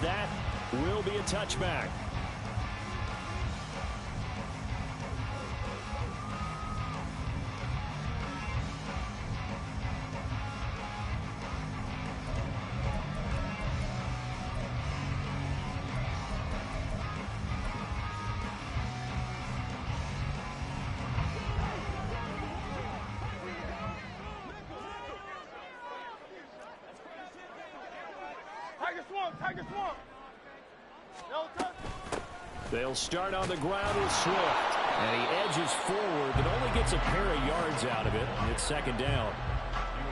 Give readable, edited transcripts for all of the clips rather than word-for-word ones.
that will be a touchback. They'll start on the ground with Swift. And he edges forward, but only gets a pair of yards out of it. And it's second down.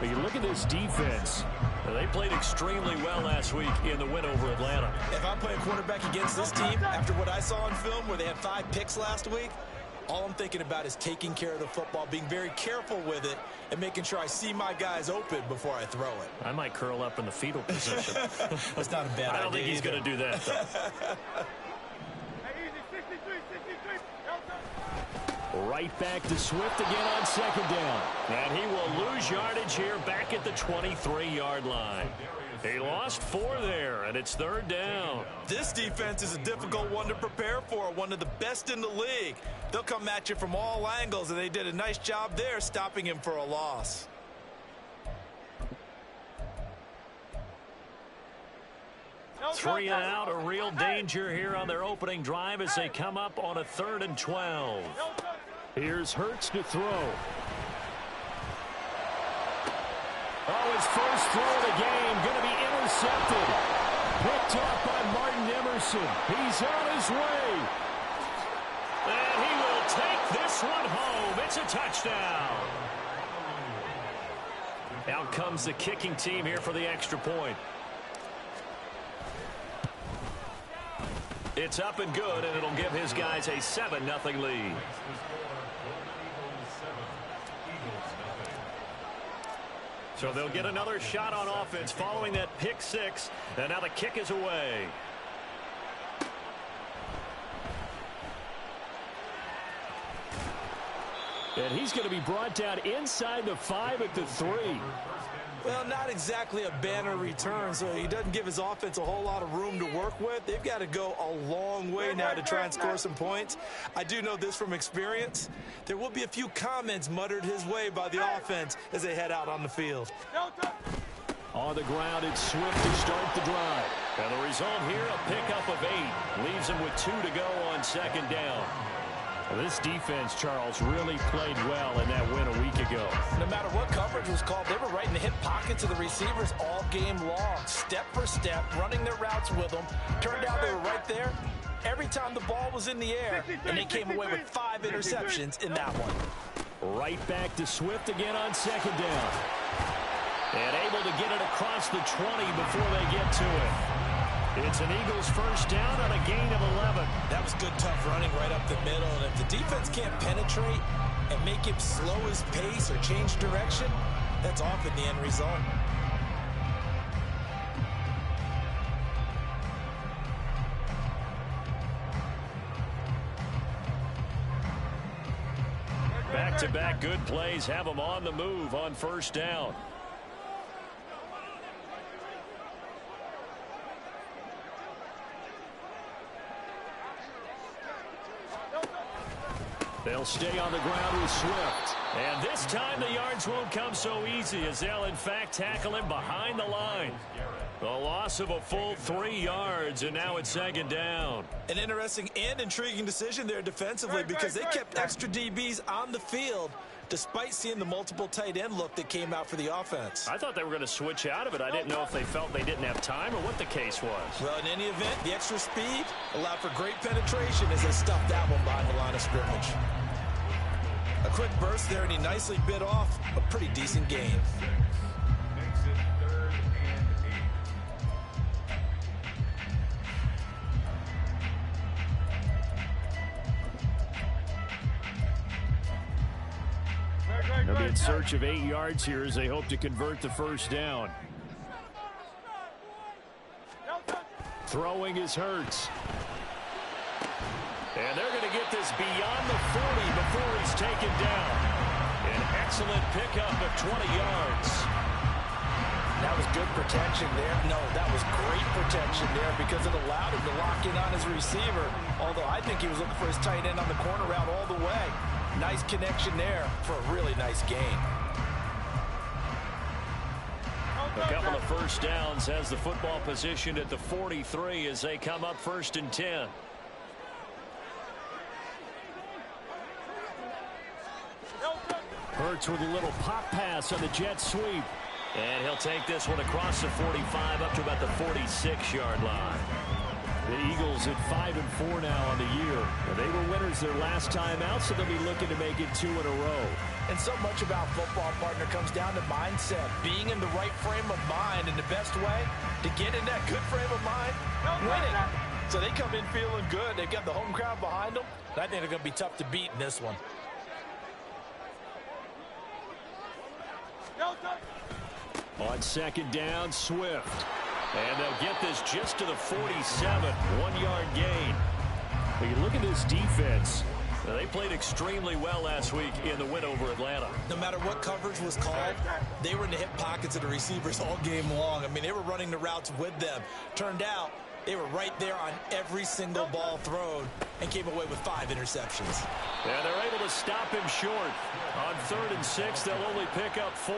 But you look at this defense. They played extremely well last week in the win over Atlanta. If I'm playing quarterback against this team, after what I saw on film where they had 5 picks last week, all I'm thinking about is taking care of the football, being very careful with it, and making sure I see my guys open before I throw it. I might curl up in the fetal position. That's not a bad idea. I don't think he's going to do that, though. Right back to Swift again on second down. And he will lose yardage here back at the 23-yard line. He lost 4 there, and it's third down. This defense is a difficult one to prepare for, one of the best in the league. They'll come at you from all angles, and they did a nice job there stopping him for a loss. Three and out, a real danger here on their opening drive as they come up on a 3rd and 12. Here's Hurts to throw. Oh, his first throw of the game going to be intercepted. Picked up by Martin Emerson. He's on his way. And he will take this one home. It's a touchdown. Out comes the kicking team here for the extra point. It's up and good, and it'll give his guys a 7-0 lead. So they'll get another shot on offense following that pick 6, and now the kick is away. And he's going to be brought down inside the 5 at the 3. Well, not exactly a banner return, so he doesn't give his offense a whole lot of room to work with. They've got to go a long way now to try and score some points. I do know this from experience. There will be a few comments muttered his way by the offense as they head out on the field. On the ground, it's Swift to start the drive. And the result here, a pickup of 8. Leaves him with 2 to go on second down. This defense, Charles, really played well in that win a week ago. No matter what coverage was called, they were right in the hip pockets of the receivers all game long, step for step, running their routes with them. Turned out they were right there every time the ball was in the air, and they came away with 5 interceptions in that one. Right back to Swift again on second down. And able to get it across the 20 before they get to it. It's an Eagles first down on a gain of 11. That was good, tough running right up the middle. And if the defense can't penetrate and make him slow his pace or change direction, that's often the end result. Back-to-back good plays have them on the move on first down. They'll stay on the ground with Swift. And this time the yards won't come so easy as they'll in fact tackle him behind the line. The loss of a full 3 yards, and now it's second down. An interesting and intriguing decision there defensively because they kept extra DBs on the field despite seeing the multiple tight end look that came out for the offense. I thought they were going to switch out of it. I didn't know if they felt they didn't have time or what the case was. Well, in any event, the extra speed allowed for great penetration as they stuffed that one behind the line of scrimmage. A quick burst there, and he nicely bit off a pretty decent gain. They'll be in search of 8 yards here as they hope to convert the first down. Throwing is Hurts. And they're going to get this beyond the 40 before he's taken down. An excellent pickup of 20 yards. That was good protection there. No, that was great protection there because it allowed him to lock in on his receiver, although I think he was looking for his tight end on the corner route all the way. Nice connection there for a really nice gain. A couple of first downs has the football positioned at the 43 as they come up 1st and 10. Hurts with a little pop pass on the jet sweep. And he'll take this one across the 45 up to about the 46-yard line. The Eagles at 5-4 now on the year. They were winners their last time out, so they'll be looking to make it 2 in a row. And so much about football, partner, comes down to mindset. Being in the right frame of mind, and the best way to get in that good frame of mind, winning. So they come in feeling good. They've got the home crowd behind them. And I think they're going to be tough to beat in this one. On 2nd down, Swift. And they'll get this just to the 47, 1-yard gain. When you look at this defense, They played extremely well last week in the win over Atlanta. No matter what coverage was called, they were in the hip pockets of the receivers all game long. I mean, they were running the routes with them. Turned out they were right there on every single ball thrown and came away with 5 interceptions. And they're able to stop him short. On 3rd and 6, they'll only pick up 4.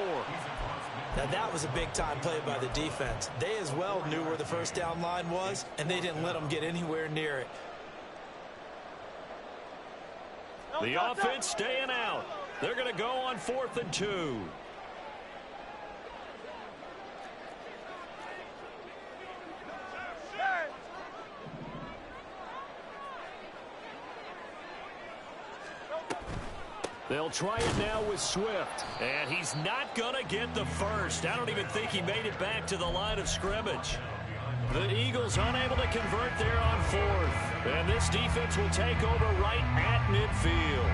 Now, that was a big-time play by the defense. They as well knew where the first down line was, and they didn't let them get anywhere near it. The offense staying out. They're going to go on 4th and 2. They'll try it now with Swift. And he's not going to get the first. I don't even think he made it back to the line of scrimmage. The Eagles unable to convert there on 4th. And this defense will take over right at midfield.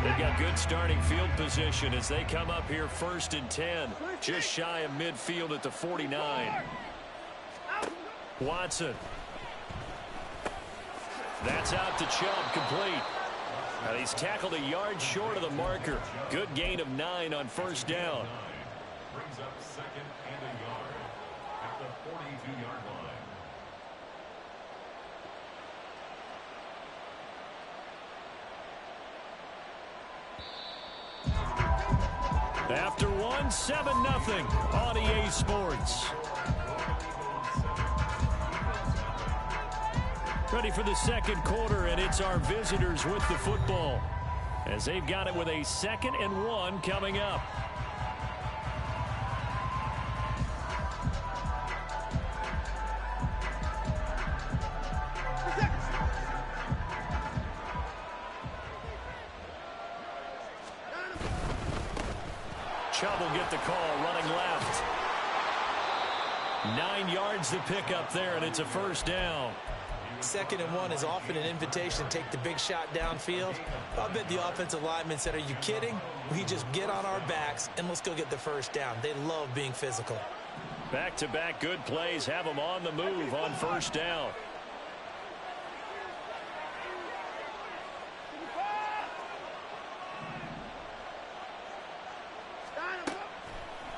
They've got good starting field position as they come up here 1st and 10. Just shy of midfield at the 49. Watson. That's out to Chubb, complete. And he's tackled a yard short of the marker. Good gain of 9 on 1st down. Brings up 2nd and a yard at the 42-yard line. After one, 7-0 on EA Sports. Ready for the second quarter, and it's our visitors with the football as they've got it with a 2nd and 1 coming up. Chubb will get the call, running left. 9 yards to pick up there, and it's a 1st down. 2nd and 1 is often an invitation to take the big shot downfield. I bet the offensive lineman said, are you kidding? We just get on our backs and let's go get the 1st down. They love being physical. Back-to-back good plays have them on the move on 1st down.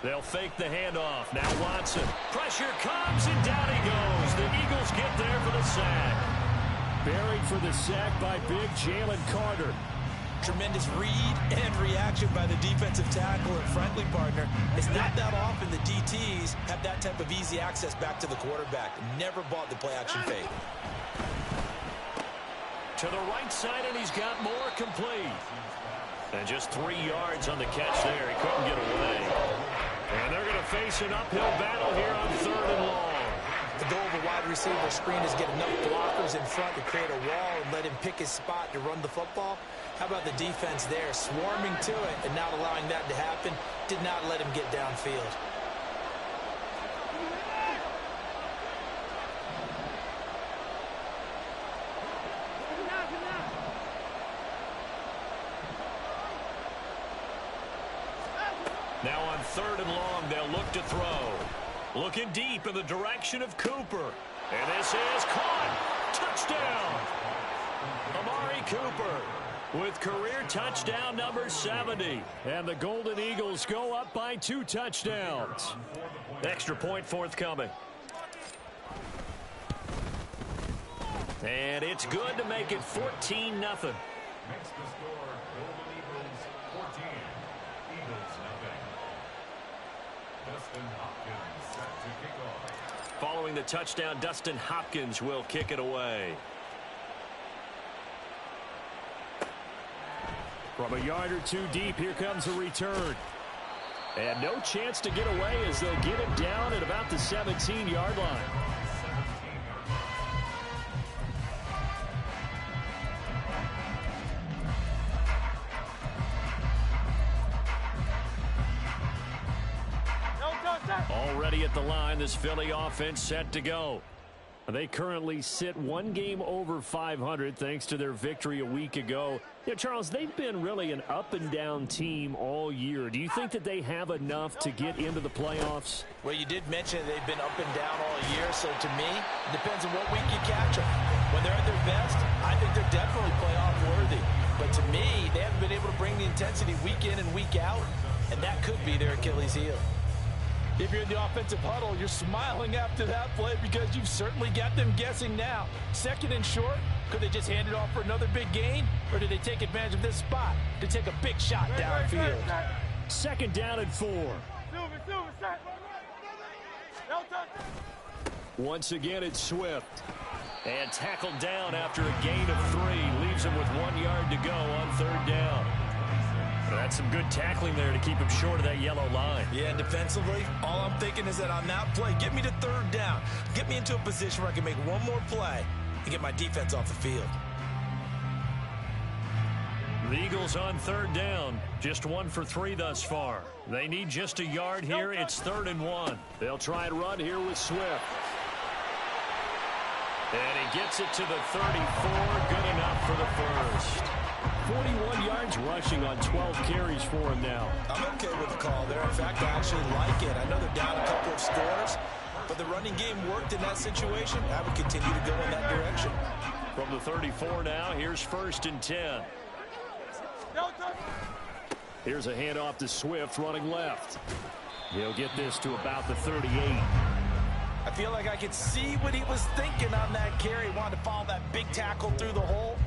They'll fake the handoff. Now Watson. Pressure comes, and down he goes. The Eagles get there for the sack. Buried for the sack by big Jalen Carter. Tremendous read and reaction by the defensive tackle and friendly partner. It's not that often the DTs have that type of easy access back to the quarterback. Never bought the play-action fake. To the right side, and he's got more, complete. And just 3 yards on the catch there. He couldn't get away. And they're going to face an uphill battle here on 3rd and long. The goal of a wide receiver screen is get enough blockers in front to create a wall and let him pick his spot to run the football. How about the defense there, swarming to it and not allowing that to happen? Did not let him get downfield. Now on 3rd and long, they'll look to throw. Looking deep in the direction of Cooper. And this is caught. Touchdown. Amari Cooper. with career touchdown number 70. And the Golden Eagles go up by 2 touchdowns. Extra point forthcoming. And it's good to make it 14-0. Makes the score Golden Eagles 14, Eagles nothing. Dustin Hopkins set to kick off. Following the touchdown, Dustin Hopkins will kick it away. From a yard or 2 deep, here comes a return. And no chance to get away as they'll get him down at about the 17-yard line. Already at the line, this Philly offense set to go. They currently sit 1 game over 500 thanks to their victory a week ago. Yeah, Charles, they've been really an up-and-down team all year. Do you think that they have enough to get into the playoffs? Well, you did mention they've been up and down all year, so to me, it depends on what week you catch them. When they're at their best, I think they're definitely playoff worthy. But to me, they haven't been able to bring the intensity week in and week out, and that could be their Achilles heel. If you're in the offensive huddle, you're smiling after that play because you've certainly got them guessing now. 2nd and short, could they just hand it off for another big gain? Or did they take advantage of this spot to take a big shot downfield? 2nd down and 4. Once again, it's Swift. And tackled down after a gain of 3. Leaves him with 1 yard to go on 3rd down. That's some good tackling there to keep him short of that yellow line. Yeah, defensively, all I'm thinking is that on that play, get me to 3rd down. Get me into a position where I can make one more play and get my defense off the field. The Eagles on 3rd down. Just 1 for 3 thus far. They need just a yard here. It's 3rd and 1. They'll try and run here with Swift. And he gets it to the 34. Good enough for the first. 41 yards rushing on 12 carries for him now. I'm okay with the call there. In fact, I actually like it. I know they're down a couple of scores, but the running game worked in that situation. I would continue to go in that direction. From the 34 now, here's 1st and 10. Here's a handoff to Swift running left. He'll get this to about the 38. I feel like I could see what he was thinking on that carry. He wanted to follow that big tackle through the hole.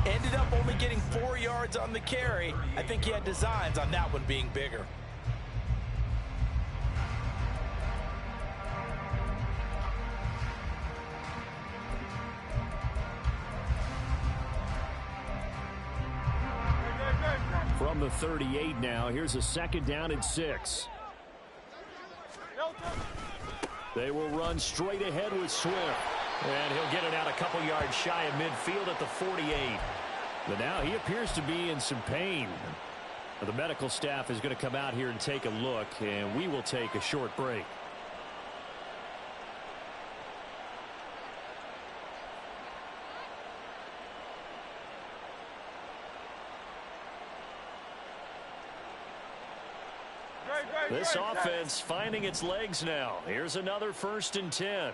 Ended up only getting 4 yards on the carry. I think he had designs on that one being bigger. From the 38 now, here's a 2nd down and 6. They will run straight ahead with Swift. And he'll get it out a couple yards shy of midfield at the 48. But now he appears to be in some pain. The medical staff is going to come out here and take a look, and we will take a short break. This offense finding its legs now. Here's another 1st and 10.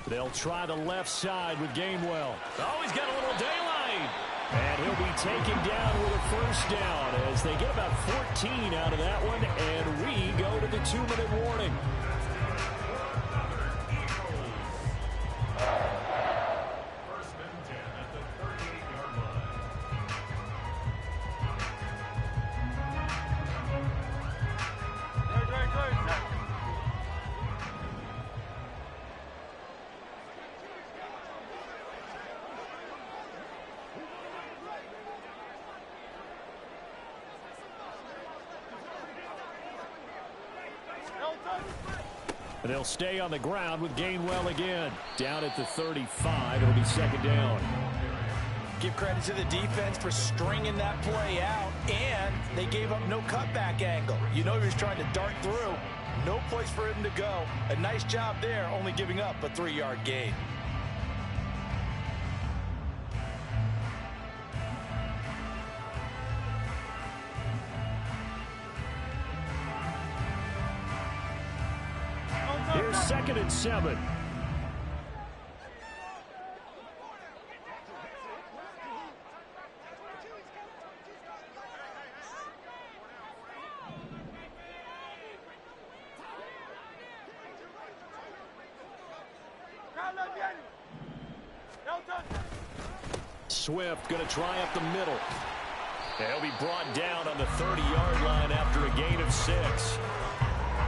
They'll try the left side with Gainwell. Oh, he's got a little daylight. And he'll be taken down with a 1st down as they get about 14 out of that one, and we go to the 2-minute warning. First and 10 at the 38-yard line. They'll stay on the ground with Gainwell again. Down at the 35, it'll be 2nd down. Give credit to the defense for stringing that play out, and they gave up no cutback angle. You know he was trying to dart through. No place for him to go. A nice job there, only giving up a 3-yard gain. Here's 2nd and 7. Swift going to try up the middle. He'll be brought down on the 30-yard line after a gain of 6.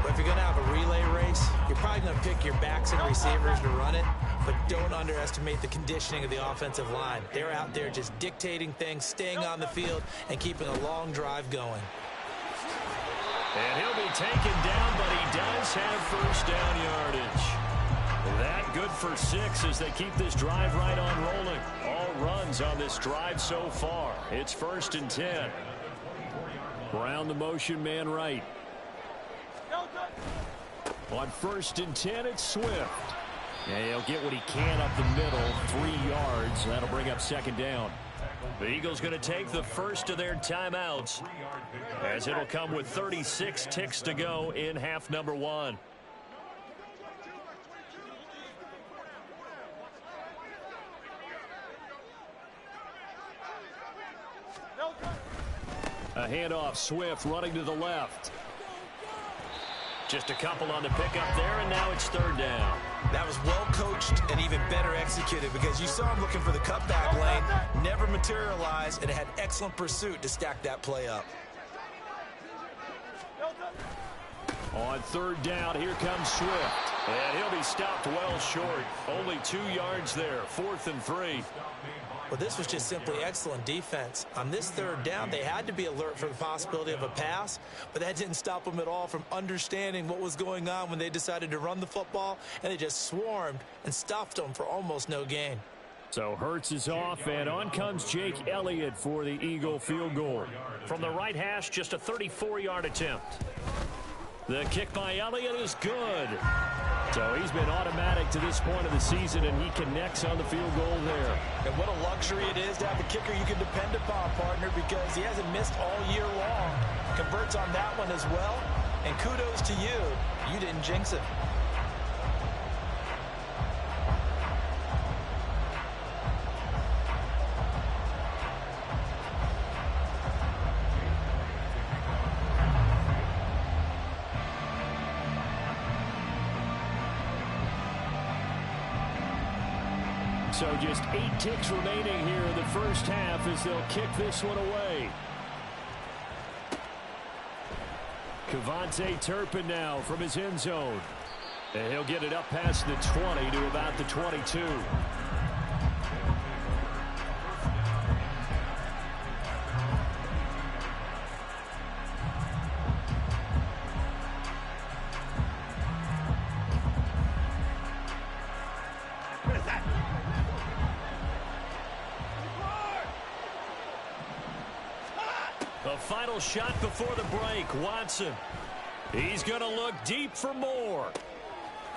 But if you're going to have a relay race, you're probably going to pick your backs and receivers to run it, but don't underestimate the conditioning of the offensive line. They're out there just dictating things, staying on the field, and keeping a long drive going. And he'll be taken down, but he does have first down yardage. That good for 6 as they keep this drive right on rolling. All runs on this drive so far. It's 1st and 10. Brown the motion man right. On 1st and 10, it's Swift. And he'll get what he can up the middle, 3 yards. That'll bring up 2nd down. The Eagles going to take the first of their timeouts as it'll come with 36 ticks to go in half number 1. A handoff, Swift running to the left. Just a couple on the pickup there, and now it's 3rd down. That was well coached and even better executed because you saw him looking for the cutback lane, never materialized, and had excellent pursuit to stack that play up. On 3rd down, here comes Swift. And he'll be stopped well short. Only 2 yards there, 4th and 3. Well, this was just simply excellent defense. On this 3rd down, they had to be alert for the possibility of a pass, but that didn't stop them at all from understanding what was going on when they decided to run the football, and they just swarmed and stuffed them for almost no gain. So Hurts is off, and on comes Jake Elliott for the Eagle field goal. From the right hash, just a 34-yard attempt. The kick by Elliott is good. So he's been automatic to this point of the season, and he connects on the field goal there. And what a luxury it is to have a kicker you can depend upon, partner, because he hasn't missed all year long. Converts on that one as well. And kudos to you. You didn't jinx it. So just 8 ticks remaining here in the first half as they'll kick this one away. KaVontae Turpin now from his end zone. And he'll get it up past the 20 to about the 22. The final shot before the break, Watson. He's going to look deep for more.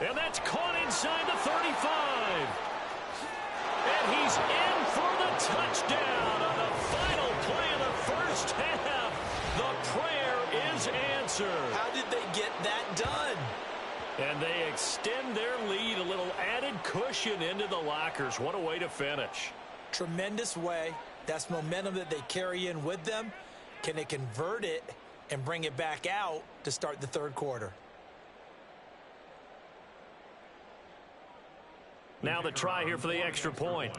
And that's caught inside the 35. And he's in for the touchdown on the final play of the first half. The prayer is answered. How did they get that done? And they extend their lead, a little added cushion into the lockers. What a way to finish. Tremendous way. That's momentum that they carry in with them. Can they convert it and bring it back out to start the 3rd quarter? Now the try here for the extra point.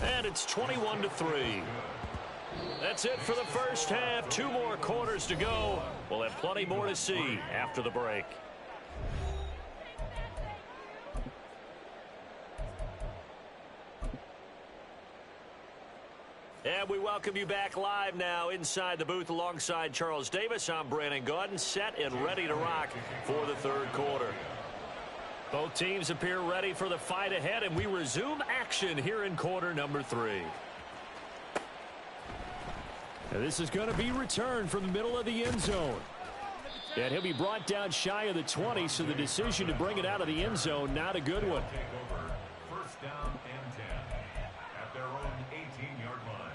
And it's 21-3. That's it for the first half. 2 more quarters to go. We'll have plenty more to see after the break. And we welcome you back live now inside the booth alongside Charles Davis. I'm Brandon Gaudin, set and ready to rock for the 3rd quarter. Both teams appear ready for the fight ahead, and we resume action here in quarter number 3. And this is going to be returned from the middle of the end zone. And he'll be brought down shy of the 20, so the decision to bring it out of the end zone, not a good one. First down and 10 at their own 18-yard line.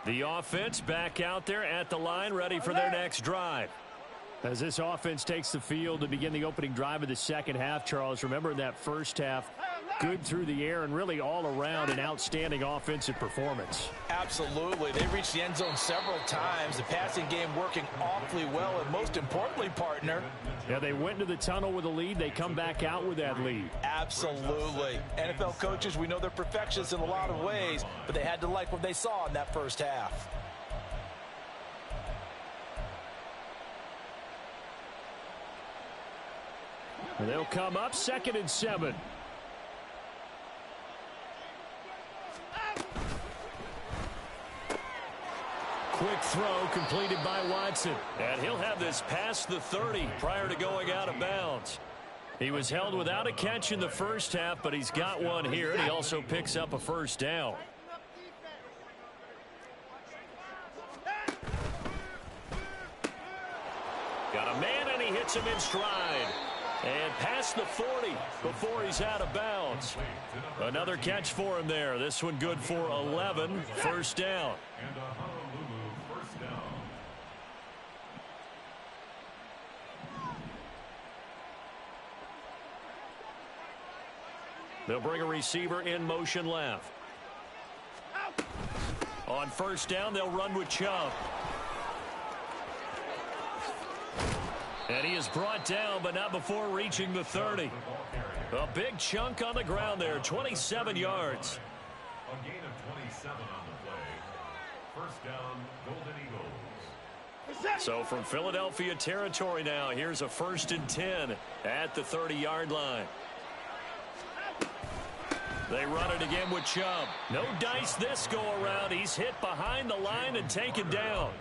The offense back out there at the line, ready for their next drive. As this offense takes the field to begin the opening drive of the second half, Charles, remember in that first half, good through the air and really all around an outstanding offensive performance. Absolutely. They reached the end zone several times. The passing game working awfully well, and most importantly, partner. Yeah, they went into the tunnel with a lead. They come back out with that lead. Absolutely. NFL coaches, we know they're perfectionists in a lot of ways, but they had to like what they saw in that first half. And they'll come up 2nd and 7. Quick throw completed by Watson. And he'll have this past the 30 prior to going out of bounds. He was held without a catch in the first half, but he's got one here, and he also picks up a first down. Got a man, and he hits him in stride. And past the 40 before he's out of bounds. Another catch for him there. This one good for 11. First down. And a Honolulu first down. They'll bring a receiver in motion left. On first down, they'll run with Chubb. And he is brought down, but not before reaching the 30. A big chunk on the ground there, 27 yards. A gain of 27 on the play. First down, Golden Eagles. So from Philadelphia territory now, here's a 1st and 10 at the 30-yard line. They run it again with Chubb. No dice this go around. He's hit behind the line and taken down.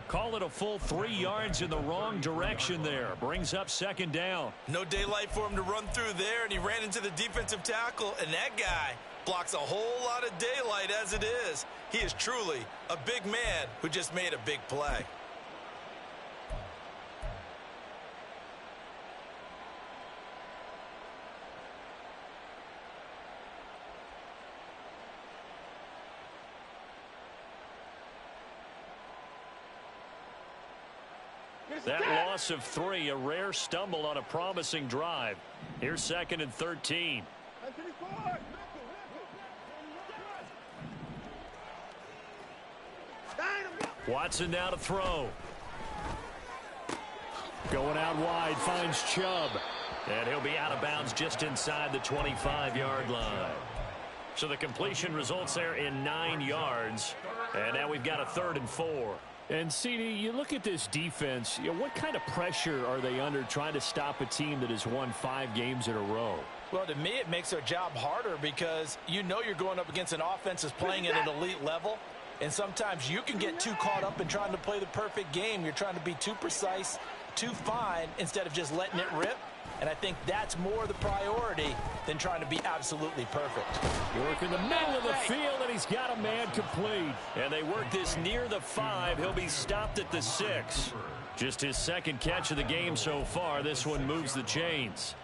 Call it a full 3 yards in the wrong direction there. Brings up 2nd down. No daylight for him to run through there, and he ran into the defensive tackle, and that guy blocks a whole lot of daylight as it is. He is truly a big man who just made a big play. That loss of 3, a rare stumble on a promising drive. Here's 2nd and 13. Watson now to throw. Going out wide, finds Chubb. And he'll be out of bounds just inside the 25-yard line. So the completion results there in 9 yards. And now we've got a 3rd and 4. And, CD, you look at this defense, what kind of pressure are they under trying to stop a team that has won 5 games in a row? Well, to me, it makes their job harder because you know you're going up against an offense that's playing at an elite level. And sometimes you can get too caught up in trying to play the perfect game. You're trying to be too precise, too fine, instead of just letting it rip. And I think that's more the priority than trying to be absolutely perfect. Work in the middle of the field, and he's got a man complete. And they work this near the 5. He'll be stopped at the 6. Just his 2nd catch of the game so far. This one moves the chains.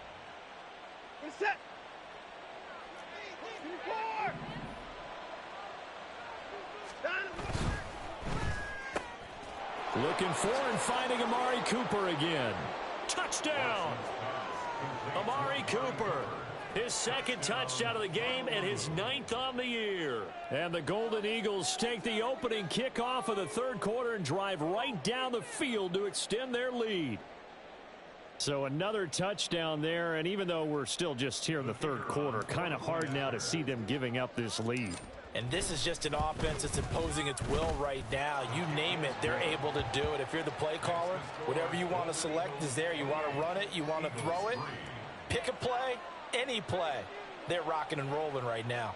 Looking for and finding Amari Cooper again. Touchdown! Amari Cooper, his 2nd touchdown of the game and his 9th on the year. And the Golden Eagles take the opening kickoff of the 3rd quarter and drive right down the field to extend their lead. So another touchdown there, and even though we're still just here in the 3rd quarter, kind of hard now to see them giving up this lead. And this is just an offense that's imposing its will right now. You name it, they're able to do it. If you're the play caller, whatever you want to select is there. You want to run it, you want to throw it. Pick a play, any play. They're rocking and rolling right now.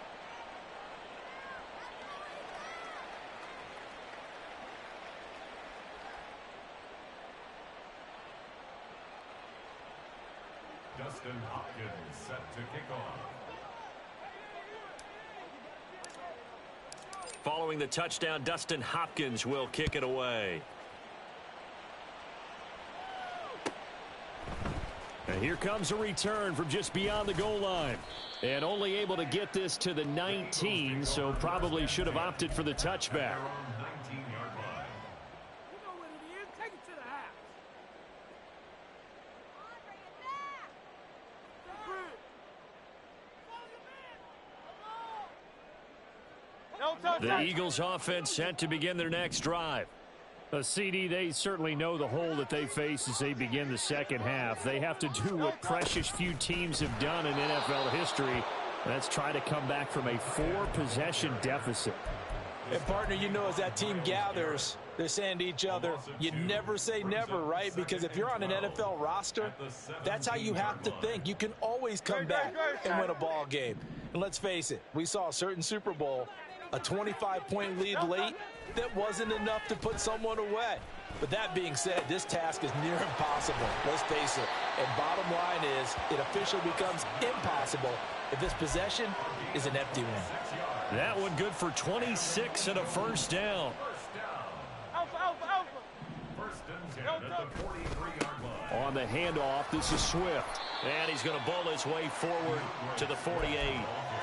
Dustin Hopkins set to kick off. Following the touchdown, Dustin Hopkins will kick it away. Here comes a return from just beyond the goal line. And only able to get this to the 19, so probably should have opted for the touchback. The Eagles offense set to begin their next drive. CD, they certainly know the hole that they face as they begin the second half. They have to do what precious few teams have done in NFL history. That's try to come back from a 4-possession deficit. And, partner, you know, as that team gathers, they're saying to each other, you never say never, right? Because if you're on an NFL roster, that's how you have to think. You can always come back and win a ball game. And let's face it, we saw a certain Super Bowl, a 25-point lead late, that wasn't enough to put someone away. But that being said, this task is near impossible. Let's face it. And bottom line is, it officially becomes impossible if this possession is an empty one. That one good for 26 and a first down. On the handoff, this is Swift. And he's going to bowl his way forward to the 48.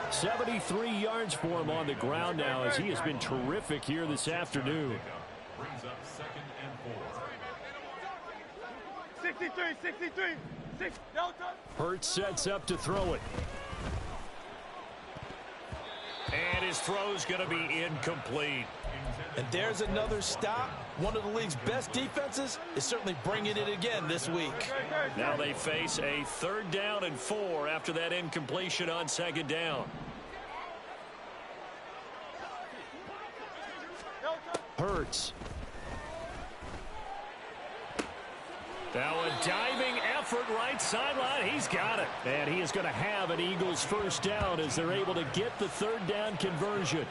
73 yards for him on the ground now as he has been terrific here this afternoon. Brings up 2nd and 4. 63. Hurts sets up to throw it. And his throw's going to be incomplete. And there's another stop. One of the league's best defenses is certainly bringing it again this week. Now they face a 3rd down and 4 after that incompletion on 2nd down. Hurts. Now a diving effort right sideline. He's got it. And he is going to have an Eagles first down as they're able to get the 3rd down conversion.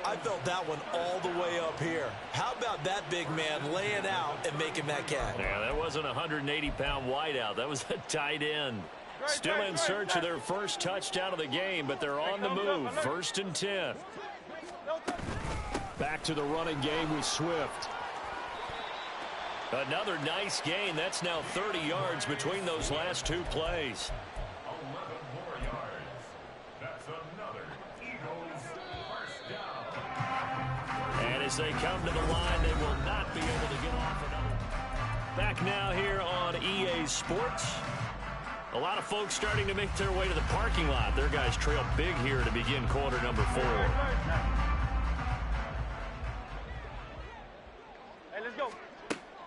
I felt that one all the way up here. How about that big man laying out and making that catch? Yeah, that wasn't a 180-pound wideout. That was a tight end. Still in search of their first touchdown of the game, but they're on the move. 1st and 10. Back to the running game with Swift. Another nice gain. That's now 30 yards between those last 2 plays. 11 more yards. That's another Eagles first down. And as they come to the line, they will not be able to get off another. Back now here on EA Sports. A lot of folks starting to make their way to the parking lot. Their guys trail big here to begin quarter number 4.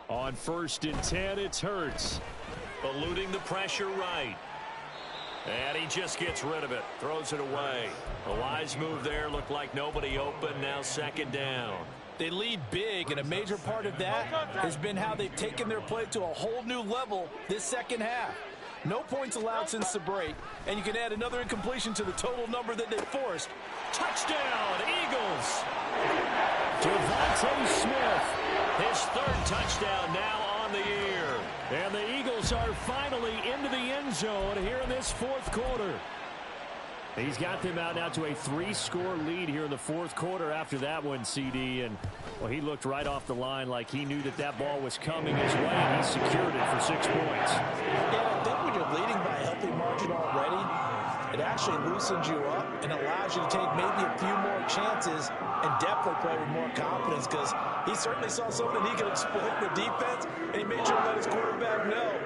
On 1st and 10, it's Hurts. Eluding the pressure right. And he just gets rid of it. Throws it away. A wise move there. Looked like nobody open. Now 2nd down. They lead big, and a major part of that has been how they've taken their play to a whole new level this second half. No points allowed since the break, and you can add another incompletion to the total number that they forced. Touchdown, Eagles! Devontae Smith. His 3rd touchdown now on the year. And the Eagles are finally into the end zone here in this 4th quarter. He's got them out now to a 3-score lead here in the 4th quarter after that one, CD. And, well, he looked right off the line like he knew that that ball was coming his way, and he secured it for 6 points. Yeah, I think when you're leading by a healthy margin already, it actually loosens you up and allows you to take maybe a few more chances and definitely play with more confidence, because he certainly saw something he could exploit in the defense, and he made sure to let his quarterback know,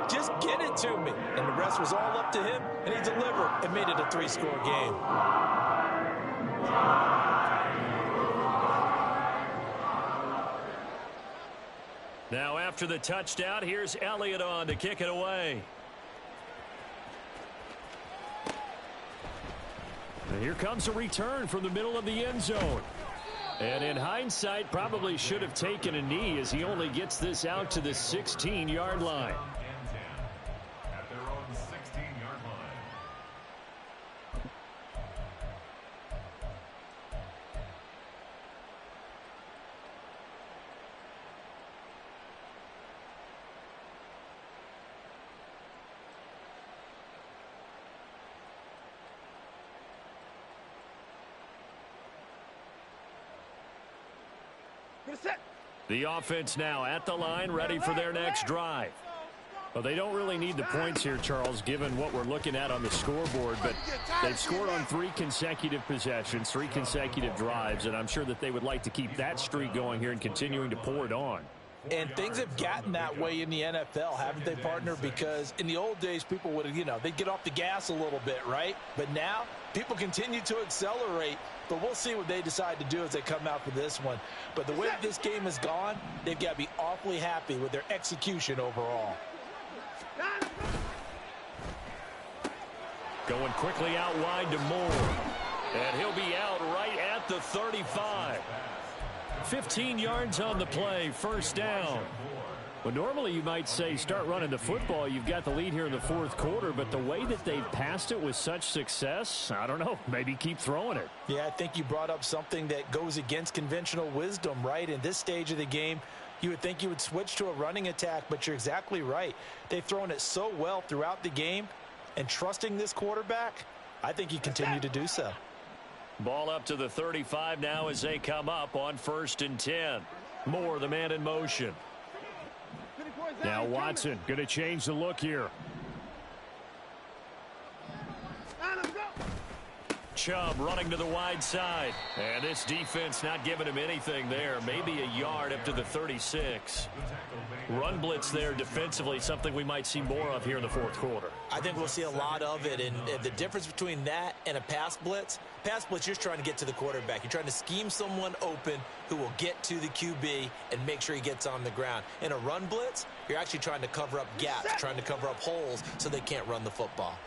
just get it to me. And the rest was all up to him, and he delivered and made it a 3-score game. Now after the touchdown, here's Elliott on to kick it away. And here comes a return from the middle of the end zone. And in hindsight, probably should have taken a knee as he only gets this out to the 16-yard line. At their own 16-yard line. The offense now at the line, ready for their next drive. Well, they don't really need the points here, Charles, given what we're looking at on the scoreboard. But they've scored on 3 consecutive possessions, 3 consecutive drives, and I'm sure that they would like to keep that streak going here and continuing to pour it on. And things have gotten that way in the NFL, haven't they, partner? Because in the old days, people would, they'd get off the gas a little bit, right? But now, people continue to accelerate. But we'll see what they decide to do as they come out for this one. But the way that this game has gone, they've got to be awfully happy with their execution overall. Going quickly out wide to Moore. And he'll be out right at the 35. 15 yards on the play, first down. Well, normally you might say start running the football. You've got the lead here in the 4th quarter, but the way that they've passed it with such success, I don't know, maybe keep throwing it. Yeah, I think you brought up something that goes against conventional wisdom, right? In this stage of the game, you would think you would switch to a running attack, but you're exactly right. They've thrown it so well throughout the game, and trusting this quarterback, I think you continue to do so. Ball up to the 35 now as they come up on 1st and 10. Moore, the man in motion. Now Watson going to change the look here. Chubb running to the wide side. And this defense not giving him anything there. Maybe a yard up to the 36. Run blitz there defensively, something we might see more of here in the 4th quarter. I think we'll see a lot of it. And the difference between that and a pass blitz, you're just trying to get to the quarterback. You're trying to scheme someone open who will get to the QB and make sure he gets on the ground. In a run blitz, you're actually trying to cover up gaps, trying to cover up holes so they can't run the football.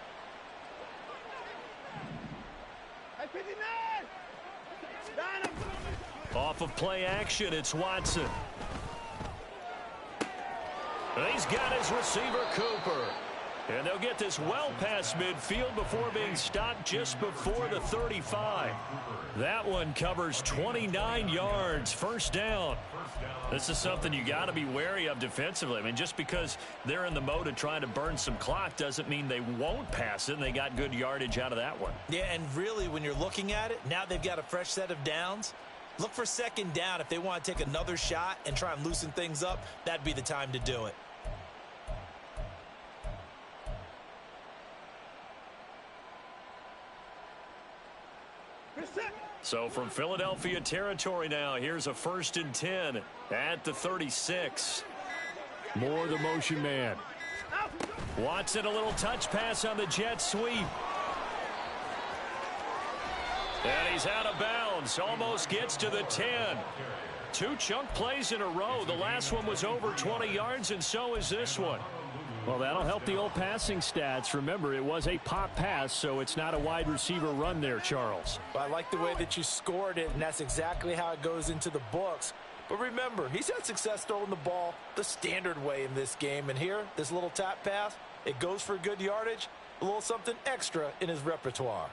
Off of play action, it's Watson. He's got his receiver, Cooper. And they'll get this well past midfield before being stopped just before the 35. That one covers 29 yards, first down. This is something you got to be wary of defensively. I mean, just because they're in the mode of trying to burn some clock doesn't mean they won't pass it, and they got good yardage out of that one. Yeah, and really, when you're looking at it, now they've got a fresh set of downs. Look for 2nd down. If they want to take another shot and try and loosen things up, that'd be the time to do it. So from Philadelphia territory now, here's a 1st and 10 at the 36. Moore, the motion man. Watson, a little touch pass on the jet sweep. And he's out of bounds. Almost gets to the 10. 2 chunk plays in a row. The last one was over 20 yards, and so is this one. Well, that'll help the old passing stats. Remember, it was a pop pass, so it's not a wide receiver run there, Charles. Well, I like the way that you scored it, and that's exactly how it goes into the books. But remember, he's had success throwing the ball the standard way in this game. And here, this little tap pass, it goes for good yardage, a little something extra in his repertoire.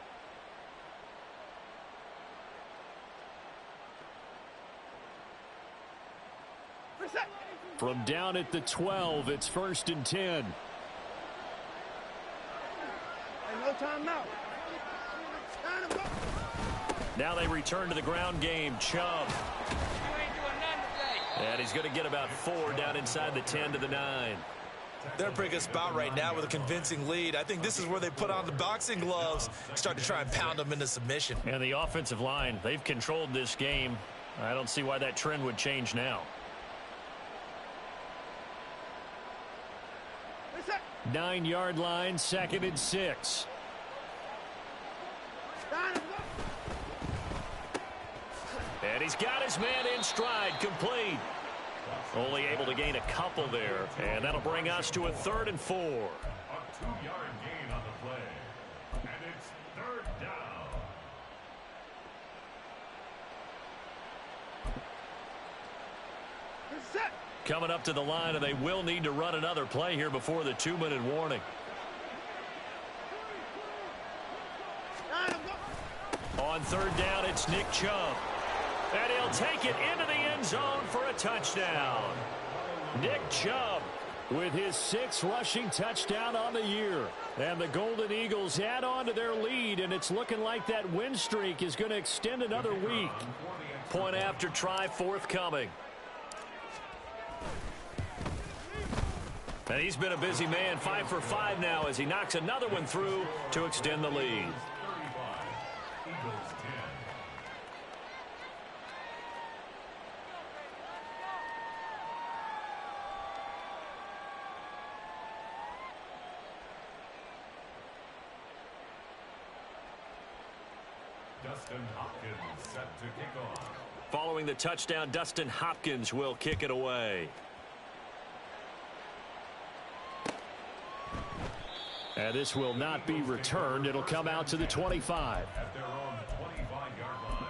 From down at the 12, it's 1st and 10. No timeout. Now they return to the ground game. Chubb. And he's going to get about 4 down inside the 10 to the 9. They're in a pretty good spot right now with a convincing lead. I think this is where they put on the boxing gloves, start to try and pound them into submission. And the offensive line, they've controlled this game. I don't see why that trend would change now. 9-yard line, 2nd and 6. And he's got his man in stride, complete. Only able to gain a couple there, and that'll bring us to a 3rd and 4. A 2-yard gain on the play, and it's 3rd down. Coming up to the line, and they will need to run another play here before the 2-minute warning. On 3rd down, it's Nick Chubb. And he'll take it into the end zone for a touchdown. Nick Chubb with his 6th rushing touchdown on the year. And the Golden Eagles add on to their lead, and it's looking like that win streak is going to extend another week. Point after try forthcoming. And he's been a busy man, 5 for 5 now as he knocks another one through to extend the lead. Dustin Hopkins set to kick off. Following the touchdown, Dustin Hopkins will kick it away. And this will not be returned. It'll come out to the 25. At their own 25-yard line.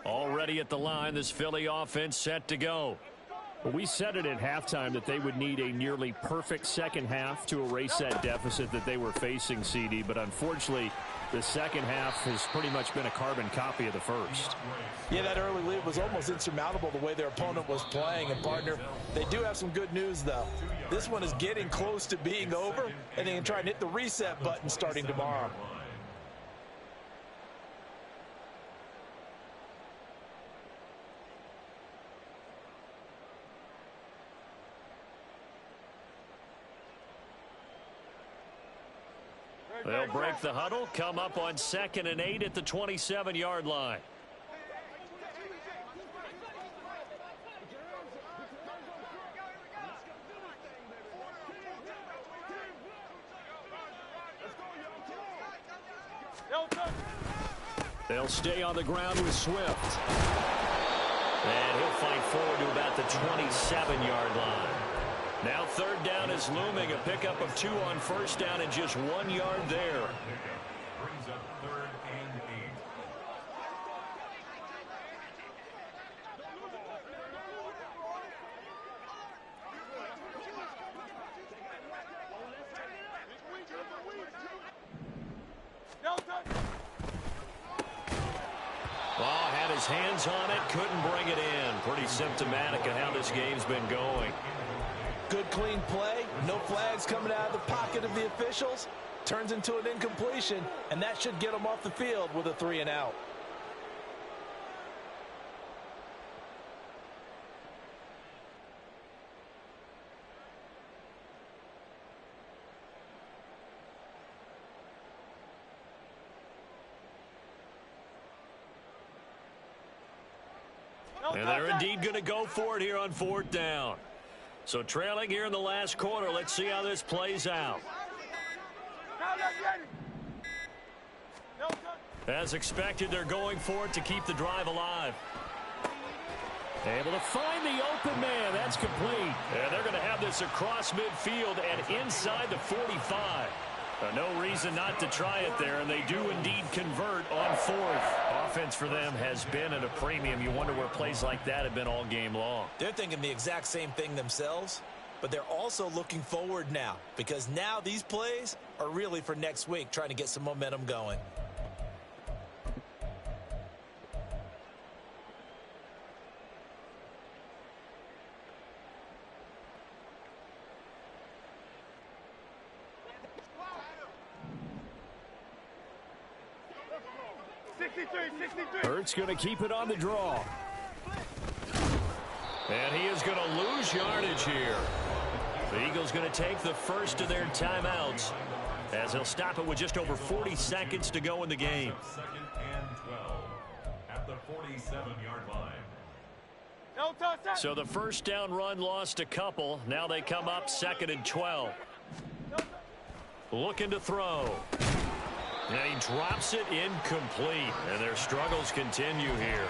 Already at the line, this Philly offense set to go. Well, we said it at halftime that they would need a nearly perfect second half to erase that deficit that they were facing, CD. But unfortunately, the second half has pretty much been a carbon copy of the first. Yeah, that early lead was almost insurmountable the way their opponent was playing. And, partner, they do have some good news, though. This one is getting close to being over, and they can try and hit the reset button starting tomorrow. They'll break the huddle, come up on 2nd and 8 at the 27-yard line. They'll stay on the ground with Swift. And he'll fight forward to about the 27-yard line. Now 3rd down is looming, a pickup of 2 on 1st down and just 1 yard there. Brings up 3rd and 8. Ball had his hands on it, couldn't bring it in. Pretty symptomatic of how this game's been going. Good, clean play. No flags coming out of the pocket of the officials. Turns into an incompletion, and that should get them off the field with a 3 and out. And they're indeed going to go for it here on 4th down. So trailing here in the last quarter, let's see how this plays out. As expected, they're going for it to keep the drive alive. Able to find the open man. That's complete. And they're going to have this across midfield and inside the 45. No reason not to try it there, and they do indeed convert on 4th. Offense for them has been at a premium. You wonder where plays like that have been all game long. They're thinking the exact same thing themselves, but they're also looking forward now because now these plays are really for next week, trying to get some momentum going. Hurts going to keep it on the draw. And he is going to lose yardage here. The Eagles going to take the first of their timeouts as he'll stop it with just over 40 seconds to go in the game. 2nd and 12 at the 47-yard line. So the first down run lost a couple. Now they come up 2nd and 12. Looking to throw. And he drops it incomplete. And their struggles continue here.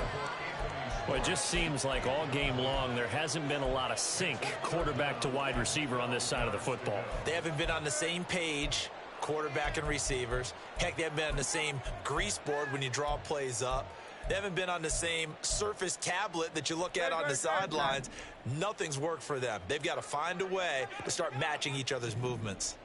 Well, it just seems like all game long there hasn't been a lot of sync quarterback to wide receiver on this side of the football. They haven't been on the same page, quarterback and receivers. Heck, they haven't been on the same grease board when you draw plays up. They haven't been on the same Surface tablet that you look at on the sidelines. Nothing's worked for them. They've got to find a way to start matching each other's movements.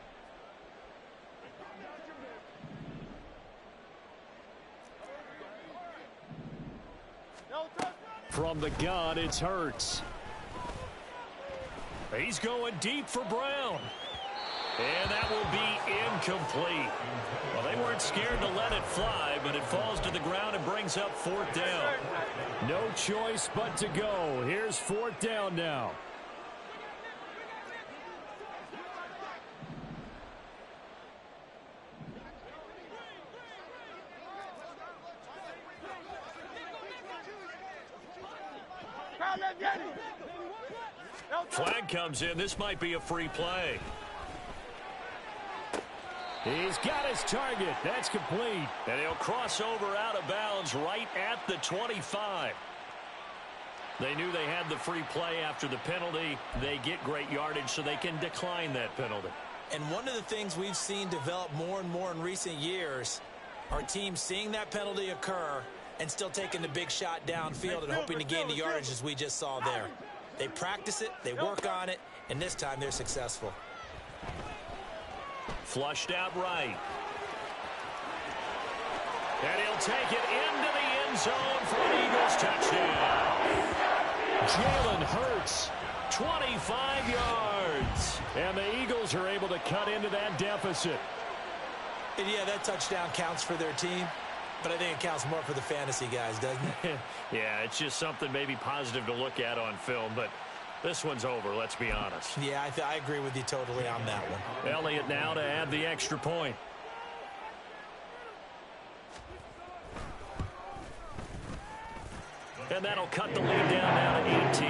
From the gun, it's Hurts. He's going deep for Brown. And that will be incomplete. Well, they weren't scared to let it fly, but it falls to the ground and brings up 4th down. No choice but to go. Here's 4th down now. Flag comes in. This might be a free play. He's got his target. That's complete. And he'll cross over out of bounds right at the 25. They knew they had the free play after the penalty. They get great yardage so they can decline that penalty. And one of the things we've seen develop more and more in recent years are teams seeing that penalty occur and still taking the big shot downfield and hoping to gain the yardage as we just saw there. They practice it, they work on it, and this time they're successful. Flushed out right. And he'll take it into the end zone for an Eagles touchdown. Jalen Hurts. 25 yards. And the Eagles are able to cut into that deficit. And yeah, that touchdown counts for their team, but I think it counts more for the fantasy guys, doesn't it? Yeah, it's just something maybe positive to look at on film, but this one's over, let's be honest. Yeah, I agree with you totally on that one. Elliott now to add the extra point. And that'll cut the lead down to 18.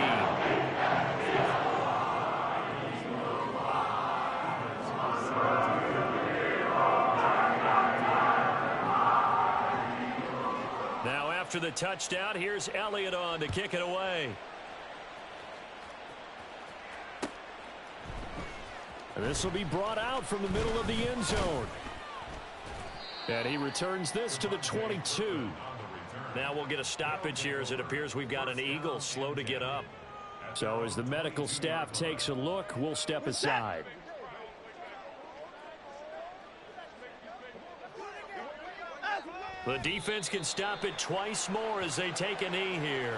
Now after the touchdown, here's Elliott on to kick it away. And this will be brought out from the middle of the end zone. And he returns this to the 22. Now we'll get a stoppage here as it appears we've got an Eagle slow to get up. So as the medical staff takes a look, we'll step aside. The defense can stop it twice more as they take a knee here.